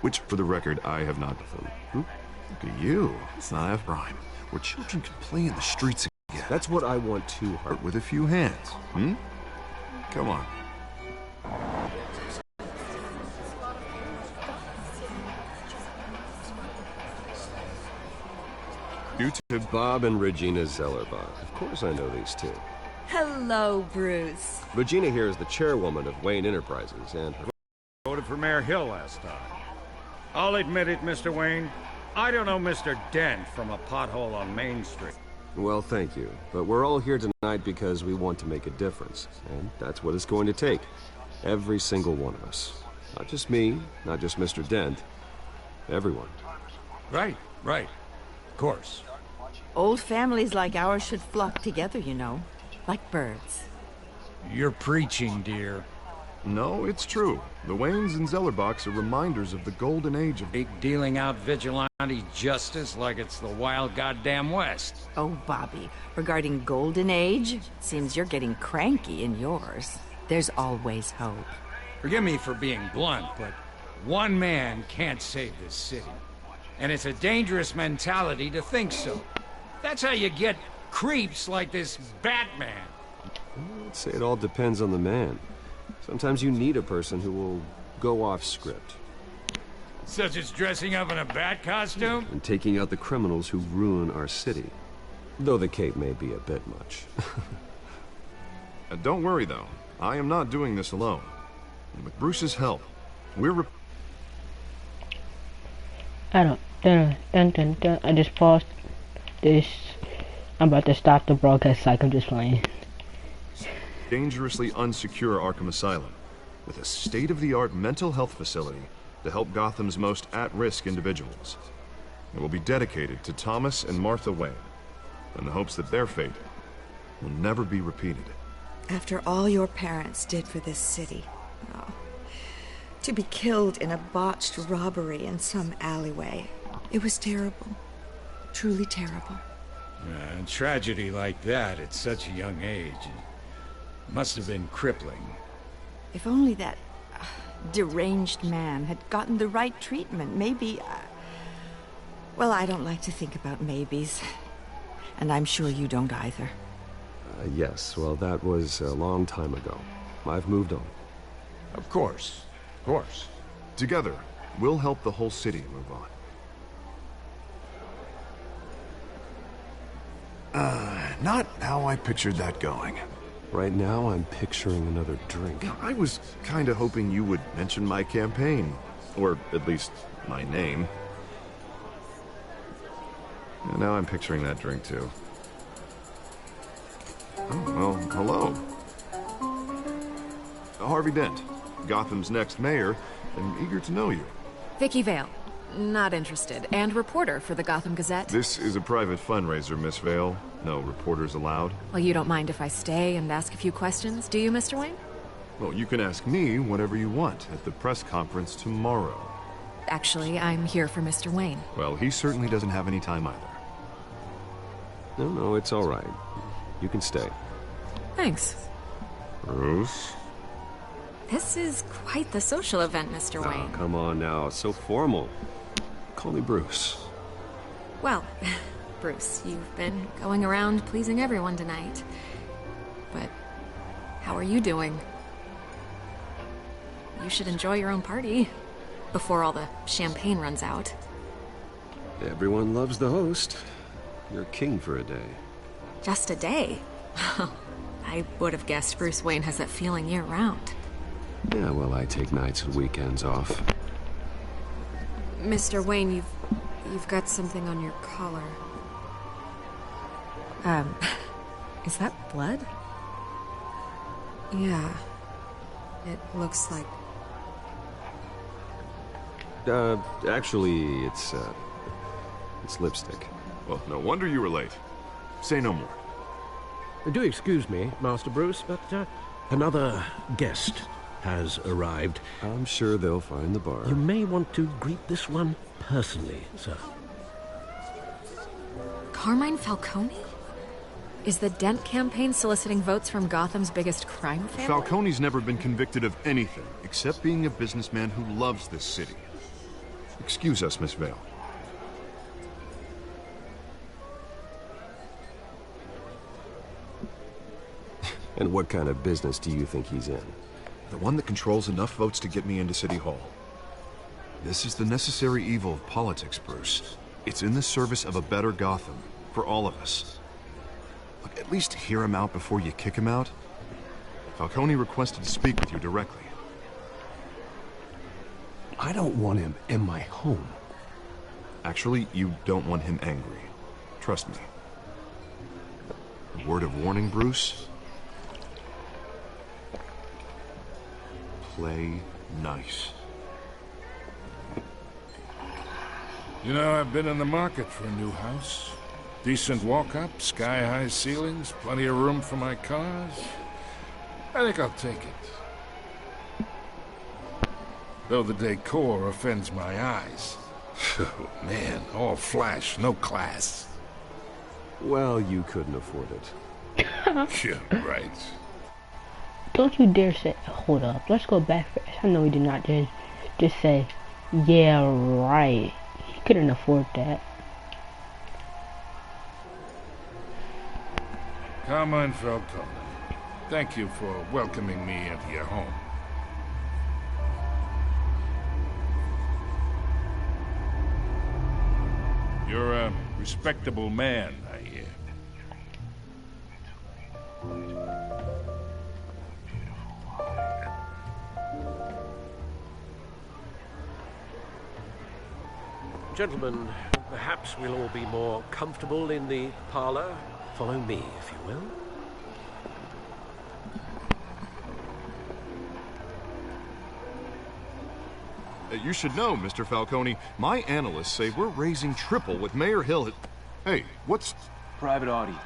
Which, for the record, I have not done. Look at you. It's not half rhyme. Where children can play in the streets again. That's what I want too, Hart. But with a few hands, Come on. You two. Bob and Regina Zellerbach. Of course I know these two. Hello, Bruce. Regina here is the chairwoman of Wayne Enterprises, and her... Voted for Mayor Hill last time. I'll admit it, Mr. Wayne. I don't know Mr. Dent from a pothole on Main Street. Well, thank you. But we're all here tonight because we want to make a difference. And that's what it's going to take. Every single one of us. Not just me, not just Mr. Dent. Everyone. Right. Of course. Old families like ours should flock together, you know. Like birds. You're preaching, dear. No, it's true. The Waynes and Zellerbachs are reminders of the golden age of... Dealing out vigilante justice like it's the wild goddamn West. Oh, Bobby, regarding Golden Age, seems you're getting cranky in yours. There's always hope. Forgive me for being blunt, but one man can't save this city. And it's a dangerous mentality to think so. That's how you get creeps like this Batman. I'd say it all depends on the man. Sometimes you need a person who will go off script. Such as dressing up in a bat costume? And taking out the criminals who ruin our city. Though the cape may be a bit much. Don't worry, though. I am not doing this alone. And with Bruce's help, we're... I don't... Dun. I just paused this. I'm about to stop the broadcast like I'm just playing. dangerously unsecure Arkham Asylum, with a state-of-the-art mental health facility to help Gotham's most at-risk individuals. It will be dedicated to Thomas and Martha Wayne, in the hopes that their fate will never be repeated. After all your parents did for this city, to be killed in a botched robbery in some alleyway, it was terrible. Truly terrible. A tragedy like that at such a young age must have been crippling. If only that deranged man had gotten the right treatment, maybe... Well, I don't like to think about maybes. And I'm sure you don't either. Yes, well, that was a long time ago. I've moved on. Of course. Of course. Together, we'll help the whole city move on. Not how I pictured that going. Right now, I'm picturing another drink. I was kind of hoping you would mention my campaign. Or at least, my name. And now I'm picturing that drink, too. Oh, well, hello. Harvey Dent, Gotham's next mayor, and eager to know you. Vicky Vale. Not interested. And reporter for the Gotham Gazette. This is a private fundraiser, Miss Vale. No reporters allowed. Well, you don't mind if I stay and ask a few questions, do you, Mr. Wayne? Well, you can ask me whatever you want at the press conference tomorrow. Actually, I'm here for Mr. Wayne. Well, he certainly doesn't have any time either. No, it's all right. You can stay. Thanks. Bruce? This is quite the social event, Mr. Wayne. Oh, come on now. It's so formal. Call me Bruce. Well, Bruce, you've been going around pleasing everyone tonight. But how are you doing? You should enjoy your own party before all the champagne runs out. Everyone loves the host. You're king for a day. Just a day? I would have guessed Bruce Wayne has that feeling year-round. Yeah, well, I take nights and weekends off. Mr. Wayne, you've got something on your collar. Is that blood? Yeah. It looks like... Actually, it's lipstick. Well, no wonder you were late. Say no more. Do excuse me, Master Bruce, but another guest has arrived. I'm sure they'll find the bar. You may want to greet this one personally, sir. Carmine Falcone? Is the Dent campaign soliciting votes from Gotham's biggest crime family? Falcone's never been convicted of anything except being a businessman who loves this city. Excuse us, Miss Vale. And what kind of business do you think he's in? The one that controls enough votes to get me into City Hall. This is the necessary evil of politics, Bruce. It's in the service of a better Gotham, for all of us. Look, at least hear him out before you kick him out. Falcone requested to speak with you directly. I don't want him in my home. Actually, you don't want him angry. Trust me. A word of warning, Bruce? Play nice. You know, I've been in the market for a new house. Decent walk-up, sky-high ceilings, plenty of room for my cars. I think I'll take it. Though the decor offends my eyes. Oh, man, all flash, no class. Well, you couldn't afford it. Yeah, right. Don't you dare say, hold up, let's go back first. I know he did not just say, yeah, right. He couldn't afford that. Carmine Falcone, thank you for welcoming me into your home. You're a respectable man, I hear. Gentlemen, perhaps we'll all be more comfortable in the parlor. Follow me, if you will. You should know, Mr. Falcone, my analysts say we're raising triple with Mayor Hill. Hey, what's... Private audience.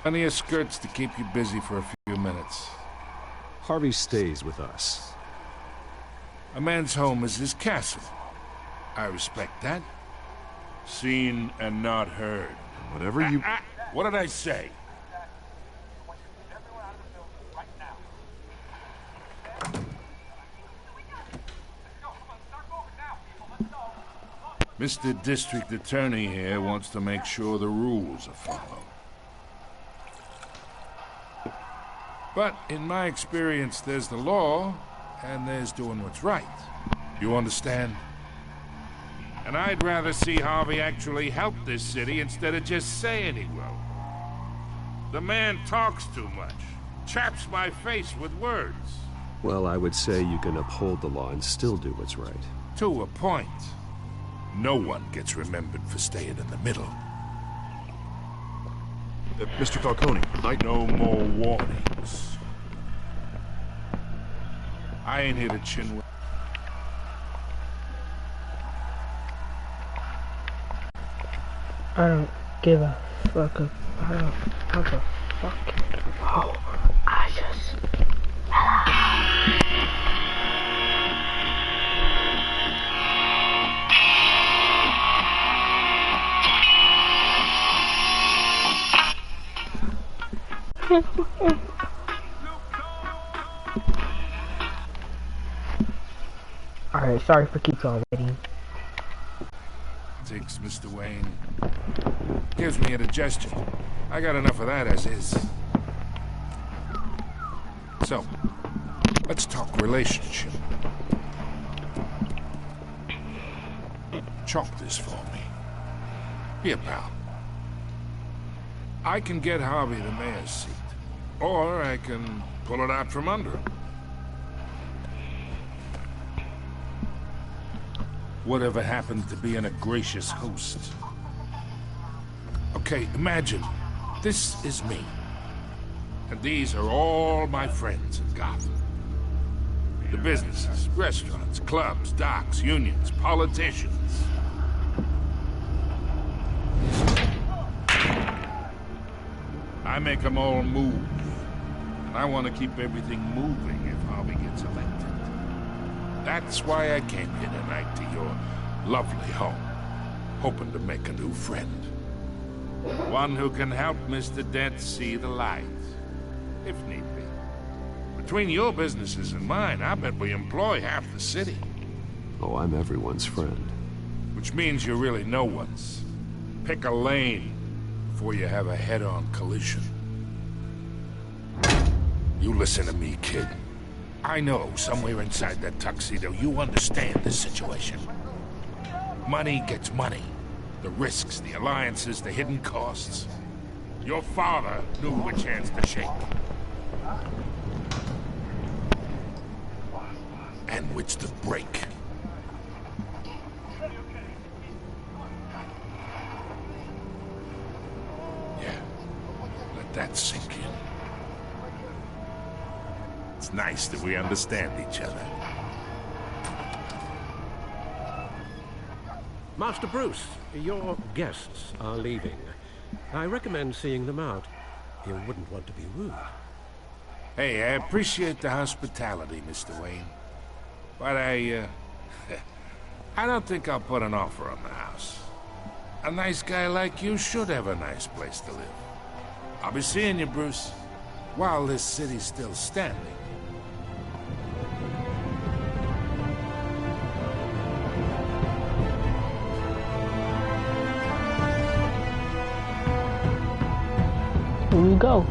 Plenty of skirts to keep you busy for a few minutes. Harvey stays with us. A man's home is his castle. I respect that. Seen and not heard. Whatever you... What did I say? Mr. District Attorney here wants to make sure the rules are followed. But in my experience, there's the law, and there's doing what's right. You understand? And I'd rather see Harvey actually help this city instead of just saying he will. The man talks too much. Chaps my face with words. Well, I would say you can uphold the law and still do what's right. To a point. No one gets remembered for staying in the middle. Mr. Falcone, No more warnings. I ain't here to chin with... I don't give a fuck about a fuck. Oh, I just... Alright, sorry for keep y'all waiting. Takes Mr. Wayne. Gives me indigestion. I got enough of that as is. So, let's talk relationship. Chalk this for me. Here, pal. I can get Harvey the mayor's seat. Or I can pull it out from under him. Whatever happened to being a gracious host? Okay, imagine, this is me. And these are all my friends in Gotham. The businesses, restaurants, clubs, docks, unions, politicians. I make them all move. And I want to keep everything moving if Harvey gets elected. That's why I came here tonight to your lovely home, hoping to make a new friend. One who can help Mr. Dent see the light, if need be. Between your businesses and mine, I bet we employ half the city. Oh, I'm everyone's friend. Which means you're really no one's. Pick a lane before you have a head-on collision. You listen to me, kid. I know somewhere inside that tuxedo you understand the situation. Money gets money. The risks, the alliances, the hidden costs. Your father knew which hands to shake. And which to break. Yeah, let that sink in. It's nice that we understand each other. Master Bruce, your guests are leaving. I recommend seeing them out. You wouldn't want to be rude. Hey, I appreciate the hospitality, Mr. Wayne. But I don't think I'll put an offer on the house. A nice guy like you should have a nice place to live. I'll be seeing you, Bruce, while this city's still standing. Here we go.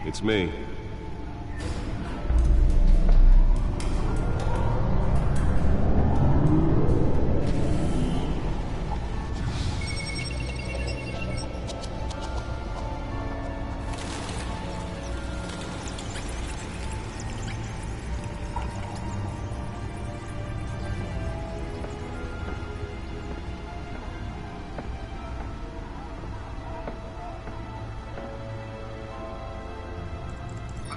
It's me.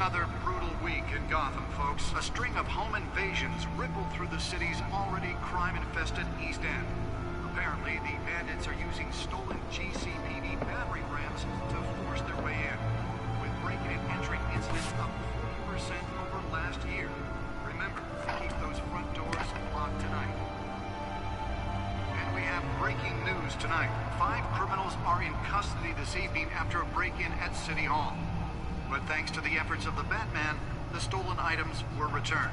Another brutal week in Gotham, folks. A string of home invasions rippled through the city's already crime-infested East End. Apparently, the bandits are using stolen GCPD battering rams to force their way in, with breaking and entering incidents up 40% over last year. Remember, keep those front doors locked tonight. And we have breaking news tonight. 5 criminals are in custody this evening after a break-in at City Hall. But thanks to the efforts of the Batman, the stolen items were returned.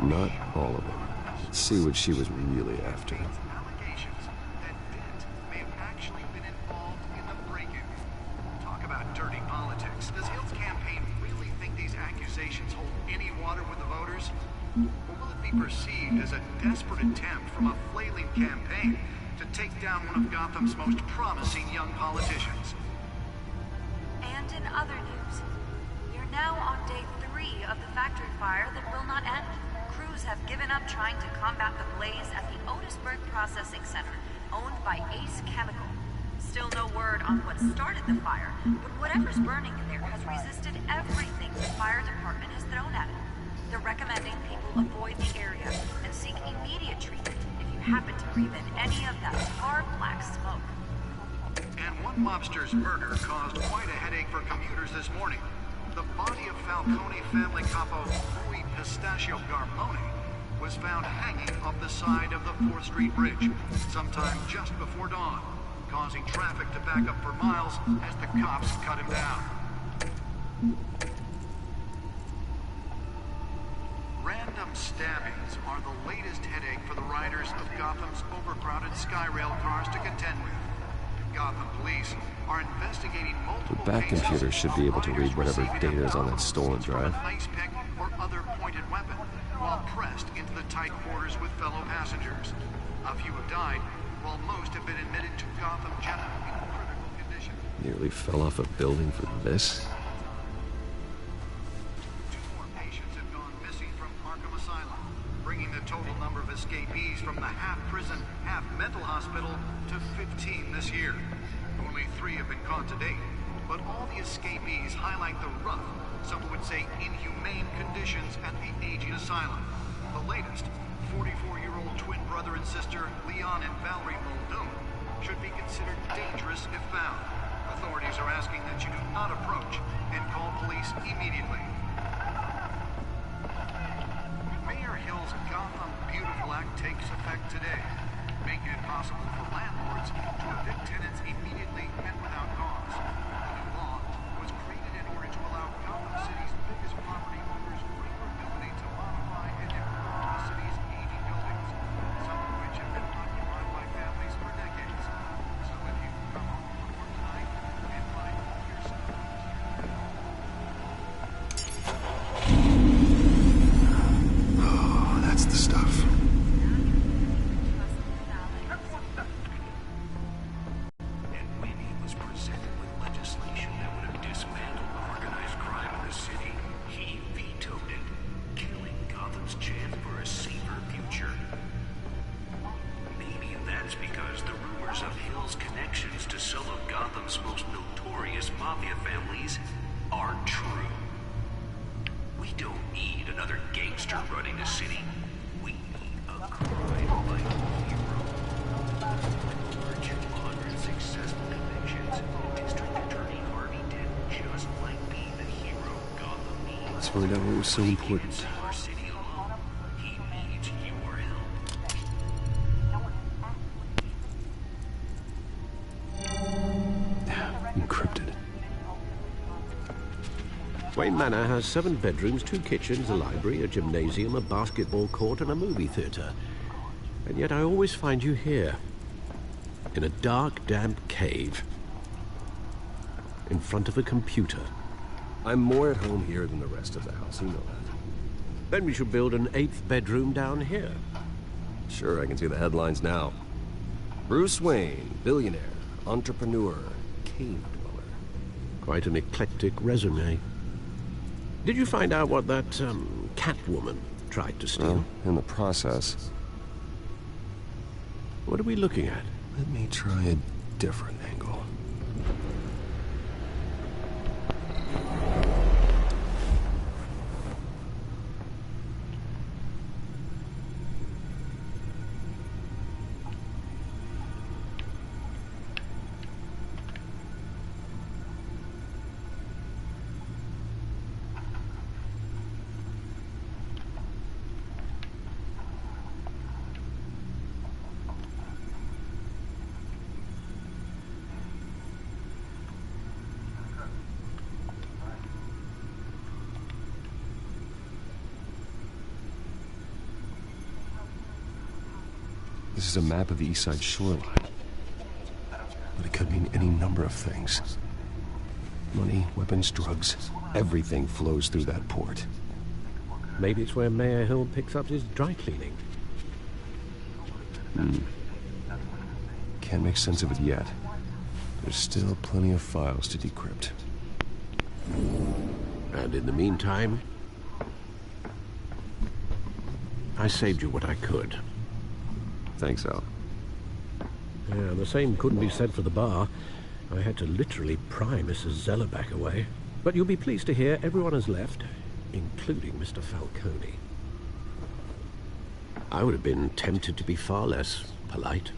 Not all of them. Let's see what she was really after. Allegations that Dent may have actually been involved in the break-in. Talk about dirty politics. Does Hill's campaign really think these accusations hold any water with the voters? Or will it be perceived as a desperate attempt from a flailing campaign to take down one of Gotham's most promising young politicians? And in other news, we're now on day 3 of the factory fire that will not end. Crews have given up trying to combat the blaze at the Otisburg Processing Center, owned by Ace Chemical. Still no word on what started the fire, but whatever's burning in there has resisted everything the fire department has thrown at it. They're recommending people avoid the area and seek immediate treatment if you happen to breathe in any of that tar black smoke. And one mobster's murder caused quite a headache for commuters this morning. The body of Falcone family capo Louis Pistachio Garmone was found hanging off the side of the 4th Street Bridge sometime just before dawn, causing traffic to back up for miles as the cops cut him down. Random stabbings are the latest headache for the riders of Gotham's overcrowded Skyrail cars to contend with. Gotham police are investigating multiple The Bat computer should be able to read whatever data is on that stolen drive. Ice pick or other pointed weapon while pressed into the tight quarters with fellow passengers. A few have died, while most have been admitted to Gotham General in critical condition. Nearly fell off a building for this. 2 more patients have gone missing from Arkham Asylum, bringing the total number of escapees from the half-prison, half-mental hospital to 15 this year. Only 3 have been caught to date, but all the escapees highlight the rough, some would say inhumane conditions at the aging asylum. The latest, 44-year-old twin brother and sister Leon and Valerie Muldoon, should be considered dangerous if found. Authorities are asking that you do not approach and call police immediately. Mayor Hill's Gotham Beautiful Act takes effect today, making it possible for landlords to evict tenants immediately and without cause. The new law was created in order to allow Gotham City's biggest property owners greater ability to modify and improve the city's aging buildings, some of which have been occupied by families for decades. So if you come home from work tonight and find all your stuff, oh, that's the stuff. And when he was presented with legislation that would have dismantled organized crime in the city, he vetoed it, killing Gotham's chance for a safer future. Maybe that's because the rumors of Hill's connections to some of Gotham's most notorious mafia families are true. We don't need another gangster running the city. We need a crime-fighting hero. With over 200 successful convictions, District Attorney Harvey did just like being the hero Gotham needs. Let's find out what was so important. Save our city alone. He needs your help. Encrypted. Wayne Manor has 7 bedrooms, 2 kitchens, a library, a gymnasium, a basketball court, and a movie theater. And yet I always find you here, in a dark, damp cave, in front of a computer. I'm more at home here than the rest of the house, you know that. Then we should build an 8th bedroom down here. Sure, I can see the headlines now. Bruce Wayne, billionaire, entrepreneur, cave dweller. Quite an eclectic resume. Did you find out what that, Catwoman tried to steal? Well, in the process. What are we looking at? Let me try a different angle. This is a map of the East Side shoreline. But it could mean any number of things. Money, weapons, drugs, everything flows through that port. Maybe it's where Mayor Hill picks up his dry cleaning. Can't make sense of it yet. There's still plenty of files to decrypt. And in the meantime, I saved you what I could. Thanks, Al. Yeah, the same couldn't be said for the bar. I had to literally pry Mrs. Zellerback away. But you'll be pleased to hear everyone has left, including Mr. Falcone. I would have been tempted to be far less polite.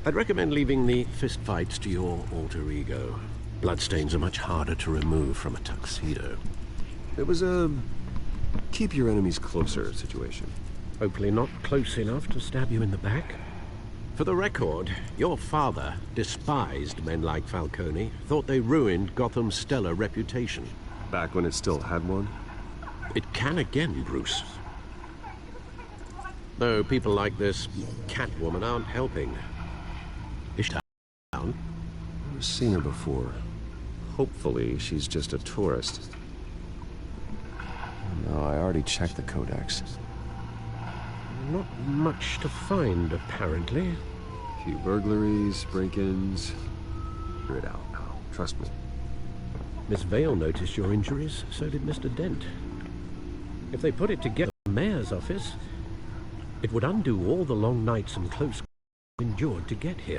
I'd recommend leaving the fistfights to your alter ego. Bloodstains are much harder to remove from a tuxedo. It was a keep your enemies closer situation. Hopefully not close enough to stab you in the back. For the record, your father despised men like Falcone, thought they ruined Gotham's stellar reputation. Back when it still had one? It can again, Bruce. Though people like this Catwoman aren't helping. Is she down? I've seen her before. Hopefully she's just a tourist. No, I already checked the codex. Not much to find, apparently. A few burglaries, break-ins. Figure it out now. Trust me. Miss Vale noticed your injuries, so did Mr. Dent. If they put it together in the mayor's office, it would undo all the long nights and close endured to get here.